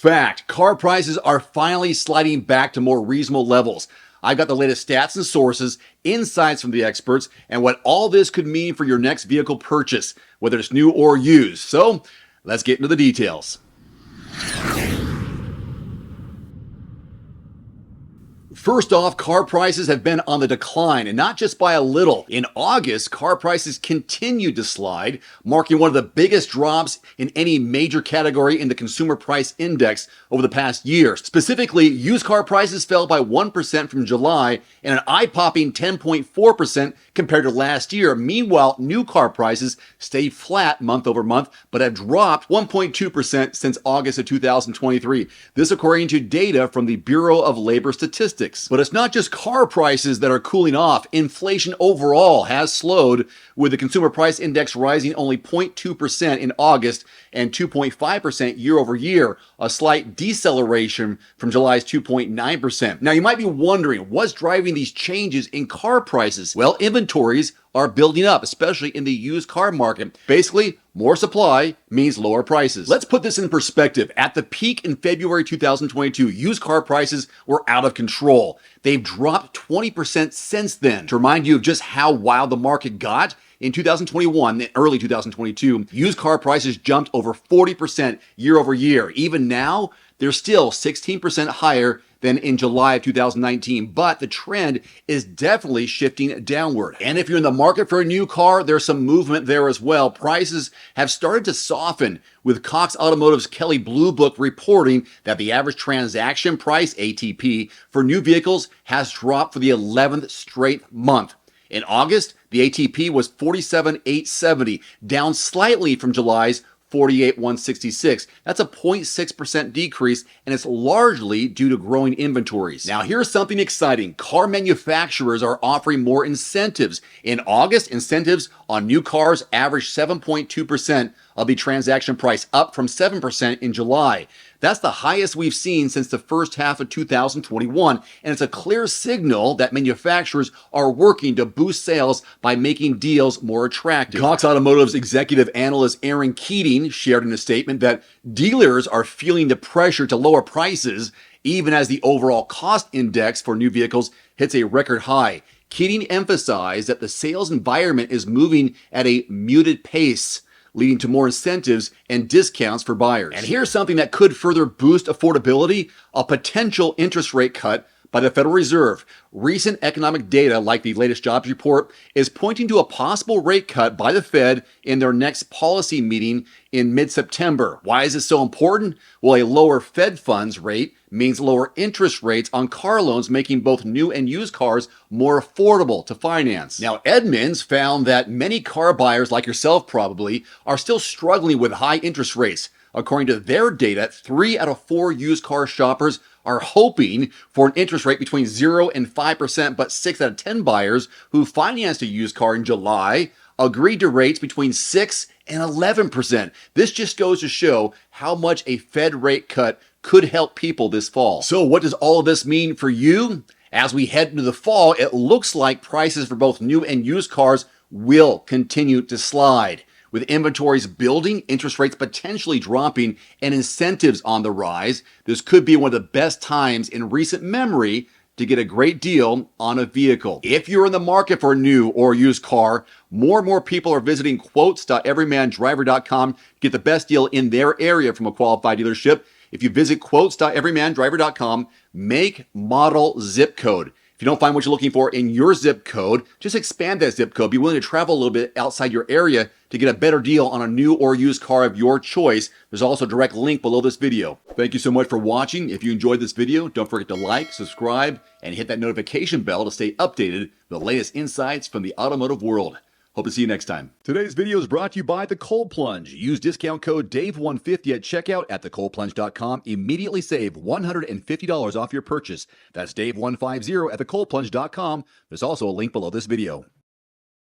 Fact, car prices are finally sliding back to more reasonable levels. I've got the latest stats and sources, insights from the experts, and what all this could mean for your next vehicle purchase, whether it's new or used. So, let's get into the details. First off, car prices have been on the decline, and not just by a little. In August, car prices continued to slide, marking one of the biggest drops in any major category in the Consumer Price Index over the past year. Specifically, used car prices fell by 1% from July and an eye-popping 10.4% compared to last year. Meanwhile, new car prices stayed flat month over month, but have dropped 1.2% since August of 2023. This according to data from the Bureau of Labor Statistics. But it's not just car prices that are cooling off. Inflation overall has slowed, with the Consumer Price Index rising only 0.2% in August and 2.5% year over year, a slight deceleration from July's 2.9%. Now, you might be wondering, what's driving these changes in car prices? Well, inventories are building up, especially in the used car market. Basically, more supply means lower prices. Let's put this in perspective. At the peak in February 2022, used car prices were out of control. They've dropped 20% since then. To remind you of just how wild the market got, in 2021, early 2022, used car prices jumped over 40% year over year. Even now, they're still 16% higher than in July of 2019, but the trend is definitely shifting downward. And if you're in the market for a new car, there's some movement there as well. Prices have started to soften, with Cox Automotive's Kelley Blue Book reporting that the average transaction price, ATP, for new vehicles has dropped for the 11th straight month. In August, the ATP was 47,870, down slightly from July's 48,166. That's a 0.6% decrease, and it's largely due to growing inventories. Now, here's something exciting. Car manufacturers are offering more incentives. In August, incentives on new cars averaged 7.2% of the transaction price, up from 7% in July. That's the highest we've seen since the first half of 2021, and it's a clear signal that manufacturers are working to boost sales by making deals more attractive. Cox Automotive's executive analyst Aaron Keating shared in a statement that dealers are feeling the pressure to lower prices even as the overall cost index for new vehicles hits a record high. Keating emphasized that the sales environment is moving at a muted pace, leading to more incentives and discounts for buyers. And here's something that could further boost affordability: a potential interest rate cut by the Federal Reserve. Recent economic data, like the latest jobs report, is pointing to a possible rate cut by the Fed in their next policy meeting in mid-September. Why is this so important? Well, a lower Fed funds rate means lower interest rates on car loans, making both new and used cars more affordable to finance. Now, Edmunds found that many car buyers, like yourself probably, are still struggling with high interest rates. According to their data, 3 out of 4 used car shoppers are hoping for an interest rate between 0 and 5%, but 6 out of 10 buyers who financed a used car in July agreed to rates between 6 and 11%. This just goes to show how much a Fed rate cut could help people this fall. So what does all of this mean for you? As we head into the fall, it looks like prices for both new and used cars will continue to slide. With inventories building, interest rates potentially dropping, and incentives on the rise, this could be one of the best times in recent memory to get a great deal on a vehicle. If you're in the market for a new or used car, more and more people are visiting quotes.everymandriver.com to get the best deal in their area from a qualified dealership. If you visit quotes.everymandriver.com, make, model, zip code. If you don't find what you're looking for in your zip code, just expand that zip code. Be willing to travel a little bit outside your area to get a better deal on a new or used car of your choice. There's also a direct link below this video. Thank you so much for watching. If you enjoyed this video, don't forget to like, subscribe, and hit that notification bell to stay updated with the latest insights from the automotive world. Hope to see you next time. Today's video is brought to you by The Cold Plunge. Use discount code DAVE150 at checkout at thecoldplunge.com. Immediately save $150 off your purchase. That's DAVE150 at thecoldplunge.com. There's also a link below this video.